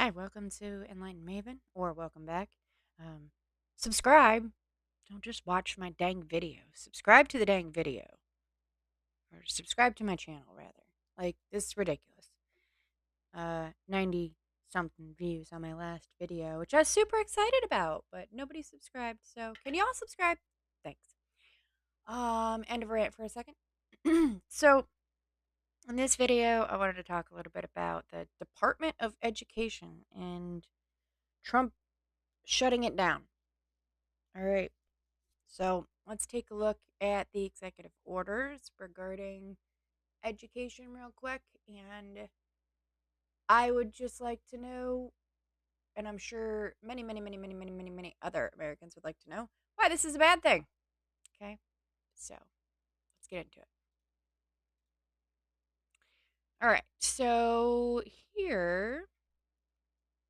Hi, welcome to Enlightened Maven, or welcome back. Subscribe. Don't just watch my dang video. Subscribe to the dang video. Or subscribe to my channel, rather. Like, this is ridiculous. 90 something views on my last video, which I was super excited about, but nobody subscribed, so can y'all subscribe? Thanks. End of rant for a second. So, in this video, I wanted to talk a little bit about the Department of Education and Trump shutting it down. All right. So let's take a look at the executive orders regarding education real quick. And I would just like to know, and I'm sure many other Americans would like to know, why this is a bad thing. Okay. So let's get into it. All right. So here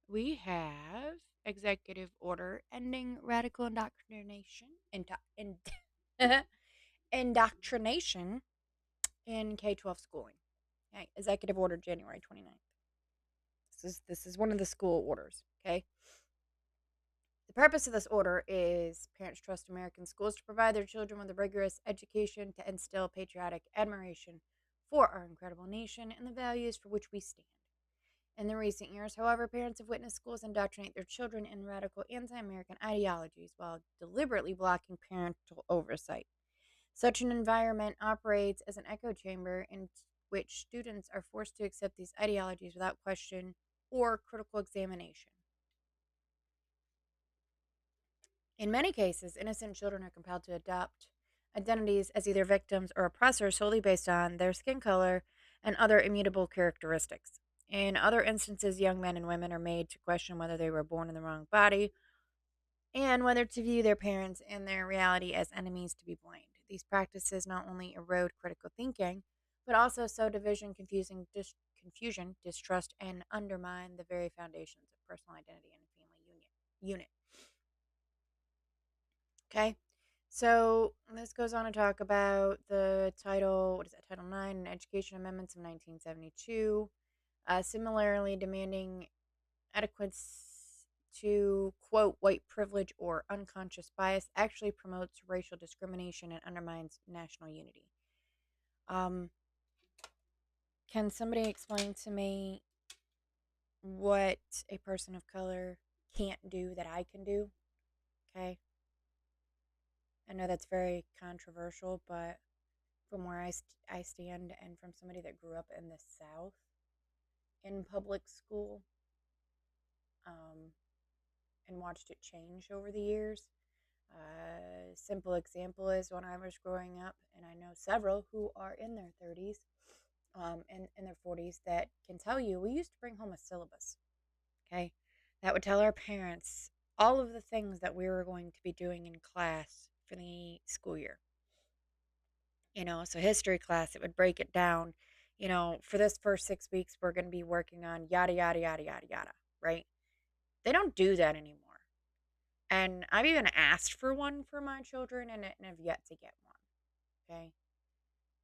we have executive order ending radical indoctrination. Indoctrination in K-12 schooling. Okay, Executive Order January 29th. This is one of the school orders, okay? The purpose of this order is parents trust American schools to provide their children with a rigorous education to instill patriotic admiration for our incredible nation and the values for which we stand. In the recent years, however, parents have witnessed schools indoctrinate their children in radical anti-American ideologies while deliberately blocking parental oversight. Such an environment operates as an echo chamber in which students are forced to accept these ideologies without question or critical examination. In many cases, innocent children are compelled to adopt identities as either victims or oppressors solely based on their skin color and other immutable characteristics. In other instances, young men and women are made to question whether they were born in the wrong body and whether to view their parents and their reality as enemies to be blamed. These practices not only erode critical thinking, but also sow division, confusion, distrust, and undermine the very foundations of personal identity and family unit. Okay, so this goes on to talk about the title. What is that? Title 9 Education Amendments of 1972. Similarly, demanding adequacy to, quote, white privilege or unconscious bias actually promotes racial discrimination and undermines national unity. Can somebody explain to me what a person of color can't do that I can do? Okay. I know that's very controversial, but from where I stand and from somebody that grew up in the South in public school, and watched it change over the years. Simple example is when I was growing up, and I know several who are in their 30s and in their 40s that can tell you we used to bring home a syllabus, okay, that would tell our parents all of the things that we were going to be doing in class for the school year. So history class, it would break it down. For this first 6 weeks, we're going to be working on yada, yada, yada, yada, yada, right? They don't do that anymore. And I've even asked for one for my children and have yet to get one. Okay.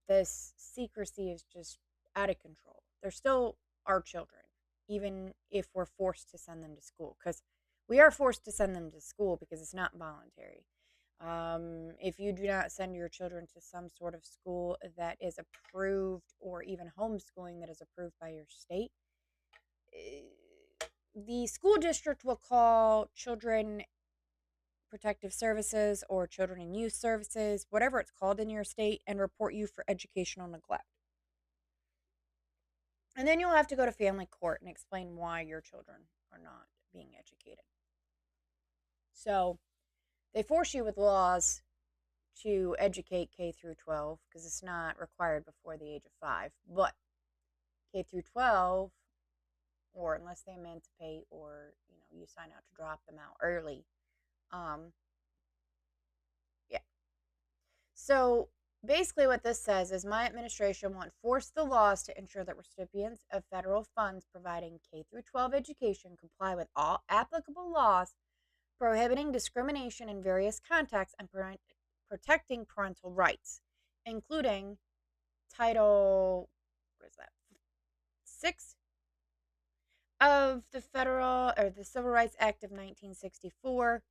This secrecy is just out of control. They're still our children, even if we're forced to send them to school. Because we are forced to send them to school because it's not voluntary. If you do not send your children to some sort of school that is approved, or even homeschooling that is approved by your state, the school district will call children protective services or children and youth services, whatever it's called in your state, and report you for educational neglect. And then you'll have to go to family court and explain why your children are not being educated. So they force you with laws to educate K through 12 because it's not required before the age of 5. But K through 12, or unless they emancipate or you sign out to drop them out early, yeah. So basically, what this says is my administration will enforce the laws to ensure that recipients of federal funds providing K through 12 education comply with all applicable laws prohibiting discrimination in various contexts and protecting parental rights, including Title, what is that, 6? of the Civil Rights Act of 1964,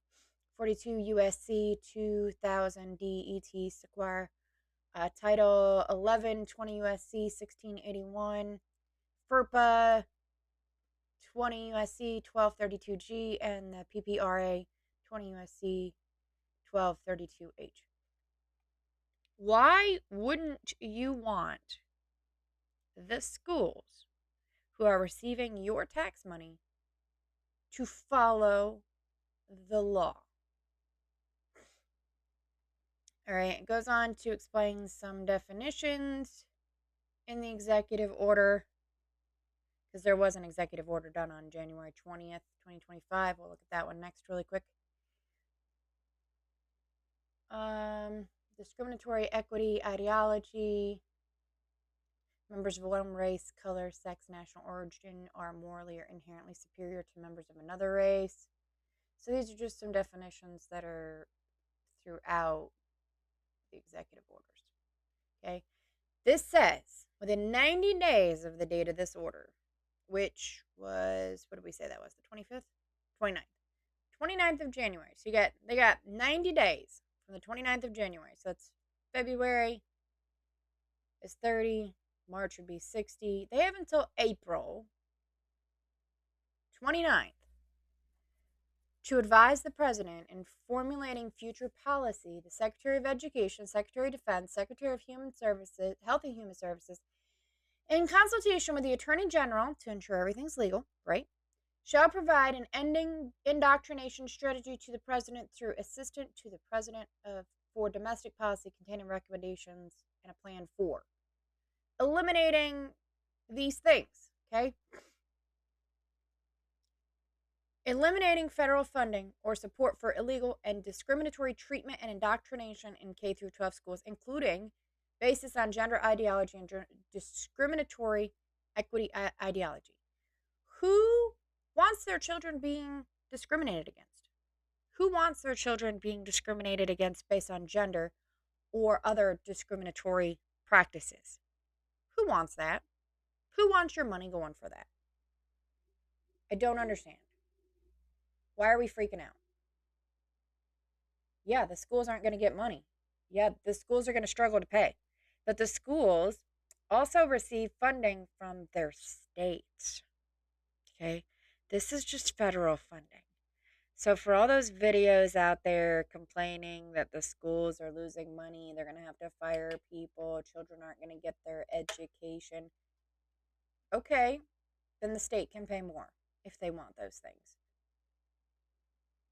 42 USC 2000 DET Sequire, Title 11, 20 USC 1681, FERPA 20 USC 1232G, and the PPRA 20 USC 1232H. Why wouldn't you want the schools who are receiving your tax money to follow the law? All right, it goes on to explain some definitions in the executive order, because there was an executive order done on January 20th, 2025. We'll look at that one next really quick. Discriminatory equity ideology. Members of one race, color, sex, national origin are morally or inherently superior to members of another race. So these are just some definitions that are throughout the executive orders. Okay. This says within 90 days of the date of this order, which was, what did we say that was? The 25th? 29th of January. So they got 90 days from the 29th of January. So that's February is 30, March would be 60. They have until April 29th to advise the president in formulating future policy, the Secretary of Education, Secretary of Defense, Secretary of Human Services, Health and Human Services, in consultation with the Attorney General to ensure everything's legal, right? Shall provide an ending indoctrination strategy to the president through assistant to the president for domestic policy containing recommendations and a plan for eliminating these things, okay? Eliminating federal funding or support for illegal and discriminatory treatment and indoctrination in K through 12 schools, including basis on gender ideology and discriminatory equity ideology. Who wants their children being discriminated against? Who wants their children being discriminated against based on gender or other discriminatory practices? Who wants that? Who wants your money going for that? I don't understand. Why are we freaking out? Yeah, the schools aren't going to get money. Yeah, the schools are going to struggle to pay. But the schools also receive funding from their states. Okay? This is just federal funding. So for all those videos out there complaining that the schools are losing money, they're going to have to fire people, children aren't going to get their education. Okay, then the state can pay more if they want those things.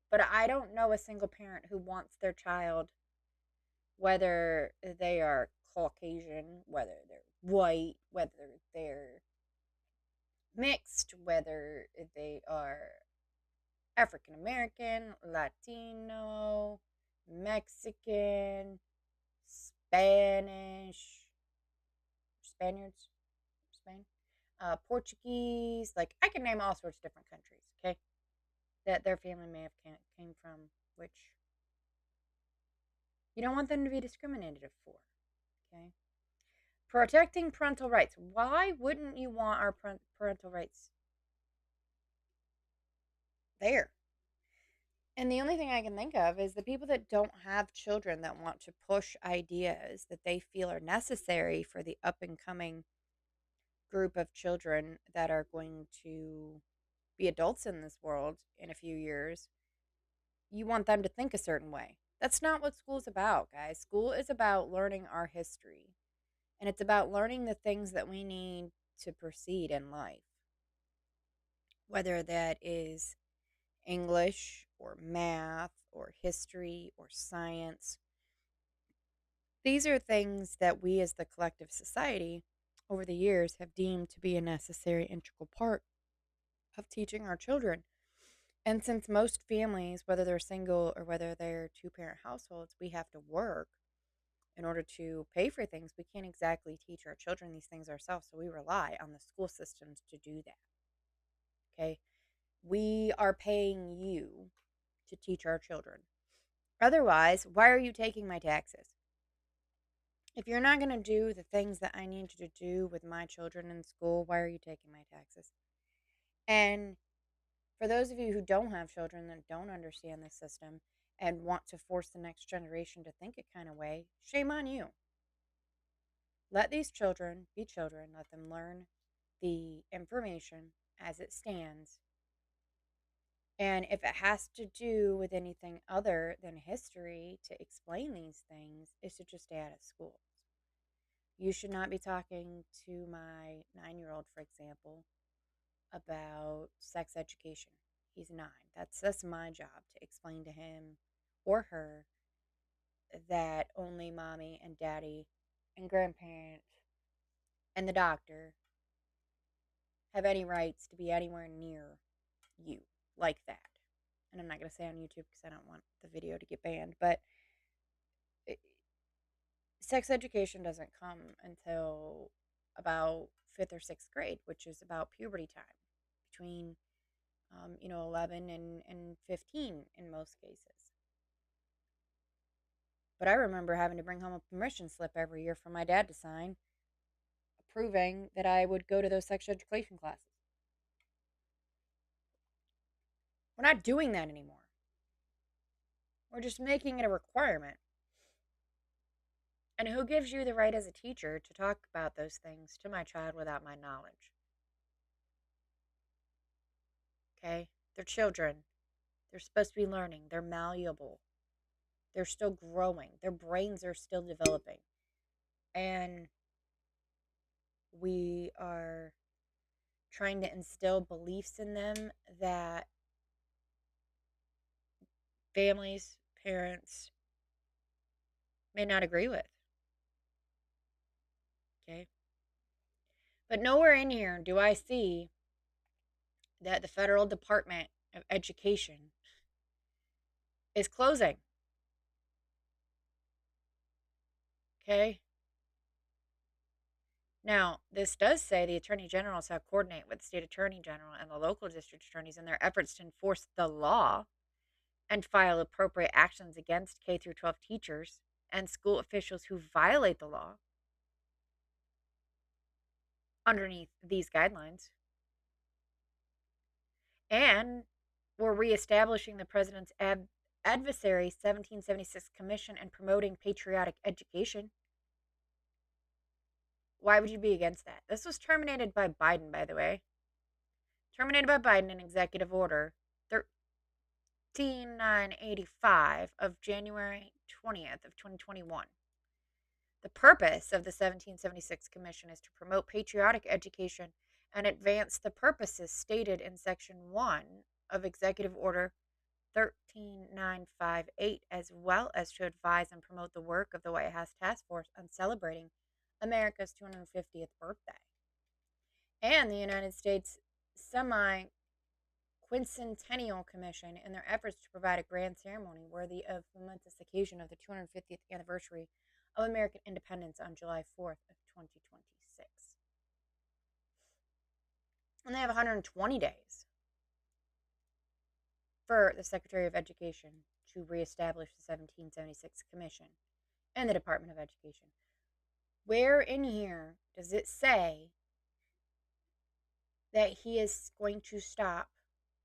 But I don't know a single parent who wants their child, whether they are Caucasian, whether they're white, whether they're mixed, whether they are African American, Latino, Mexican, Spanish, Spaniards, Spain, Portuguese. Like, I can name all sorts of different countries, okay, that their family may have came from, which you don't want them to be discriminated for, okay? Protecting parental rights. Why wouldn't you want our parental rights there? And the only thing I can think of is the people that don't have children that want to push ideas that they feel are necessary for the up and coming group of children that are going to be adults in this world in a few years. You want them to think a certain way. That's not what school's about, guys. School is about learning our history, and it's about learning the things that we need to proceed in life, whether that is English or math or history or science. These are things that we as the collective society over the years have deemed to be a necessary integral part of teaching our children. And since most families, whether they're single or whether they're two-parent households, we have to work in order to pay for things, we can't exactly teach our children these things ourselves. So we rely on the school systems to do that. Okay? We are paying you to teach our children. Otherwise, why are you taking my taxes? If you're not going to do the things that I need you to do with my children in school, why are you taking my taxes? And for those of you who don't have children and don't understand this system and want to force the next generation to think a kind of way, shame on you. Let these children be children. Let them learn the information as it stands. And if it has to do with anything other than history to explain these things, it should just stay out of schools. You should not be talking to my 9-year-old, for example, about sex education. He's 9. That's my job to explain to him or her that only mommy and daddy and grandparents and the doctor have any rights to be anywhere near you like that. And I'm not going to say on YouTube because I don't want the video to get banned, but it, sex education doesn't come until about 5th or 6th grade, which is about puberty time, between 11 and 15 in most cases. But I remember having to bring home a permission slip every year for my dad to sign, proving that I would go to those sex education classes. We're not doing that anymore. We're just making it a requirement. And who gives you the right as a teacher to talk about those things to my child without my knowledge? Okay? They're children. They're supposed to be learning. They're malleable. They're still growing. Their brains are still developing. And we are trying to instill beliefs in them that families, parents may not agree with. Okay? But nowhere in here do I see that the federal Department of Education is closing. Okay? Now, this does say the attorney generals have coordinate with the state attorney general and the local district attorneys in their efforts to enforce the law and file appropriate actions against K through 12 teachers and school officials who violate the law underneath these guidelines. And we're reestablishing the president's adversary 1776 commission and promoting patriotic education. Why would you be against that? This was terminated by Biden, by the way. Terminated by Biden in executive order 13985 of January 20th of 2021. The purpose of the 1776 commission is to promote patriotic education and advance the purposes stated in section 1 of executive order 13958, as well as to advise and promote the work of the White House Task Force on celebrating America's 250th birthday and the United States Semi Quincentennial Commission in their efforts to provide a grand ceremony worthy of the momentous occasion of the 250th anniversary of American independence on July 4th of 2026. And they have 120 days for the Secretary of Education to reestablish the 1776 Commission and the Department of Education. Where in here does it say that he is going to stop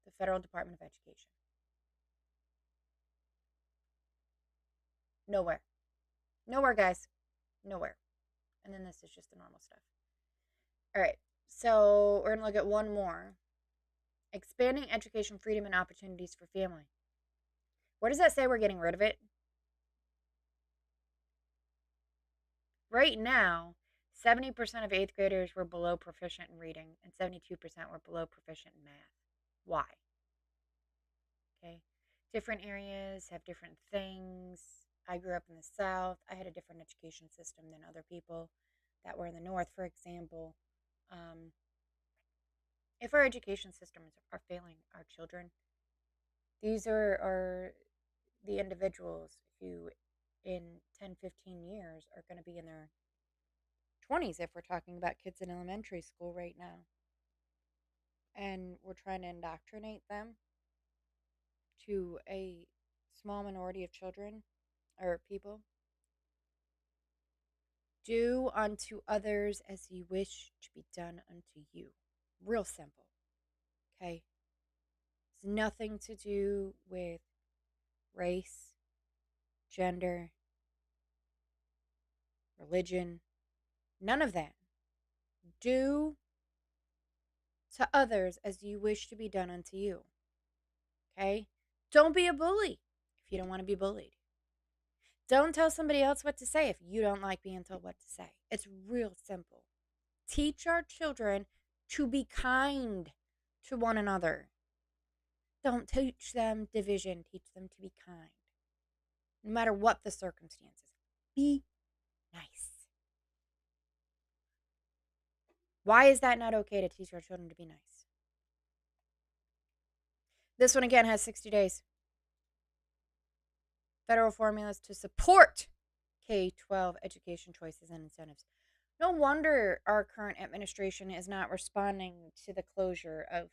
the Federal Department of Education? Nowhere. Nowhere, guys. Nowhere. And then this is just the normal stuff. All right. So we're going to look at one more. Expanding education freedom and opportunities for family. Where does that say we're getting rid of it? Right now, 70% of 8th graders were below proficient in reading and 72% were below proficient in math. Why? Okay. Different areas have different things. I grew up in the South. I had a different education system than other people that were in the North, for example. If our education systems are failing our children, these are the individuals who in 10, 15 years are going to be in their 20s if we're talking about kids in elementary school right now. And we're trying to indoctrinate them to a small minority of children or people. Do unto others as you wish to be done unto you. Real simple. Okay? It's nothing to do with race, gender, religion, none of that. Do to others as you wish to be done unto you. Okay? Don't be a bully if you don't want to be bullied. Don't tell somebody else what to say if you don't like being told what to say. It's real simple. Teach our children to be kind to one another. Don't teach them division, teach them to be kind. No matter what the circumstances, be nice. Why is that not okay to teach our children to be nice? This one again has 60 days. Federal formulas to support K-12 education choices and incentives. No wonder our current administration is not responding to the closure of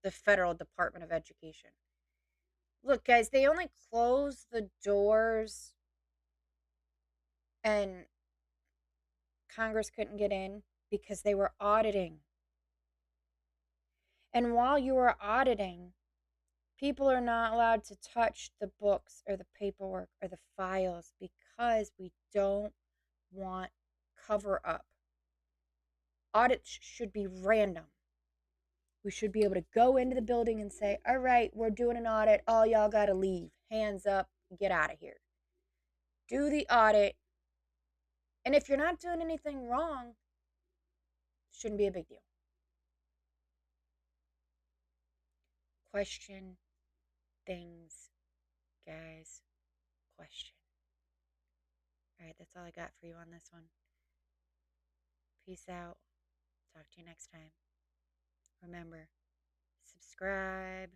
the federal Department of Education. Look, guys, they only closed the doors and Congress couldn't get in because they were auditing. And while you are auditing, people are not allowed to touch the books or the paperwork or the files because we don't want cover up. Audits should be random. We should be able to go into the building and say, all right, we're doing an audit. All y'all got to leave. Hands up. Get out of here. Do the audit. And if you're not doing anything wrong, it shouldn't be a big deal. Question things, guys. Question. All right, that's all I got for you on this one. Peace out. Talk to you next time. Remember, subscribe,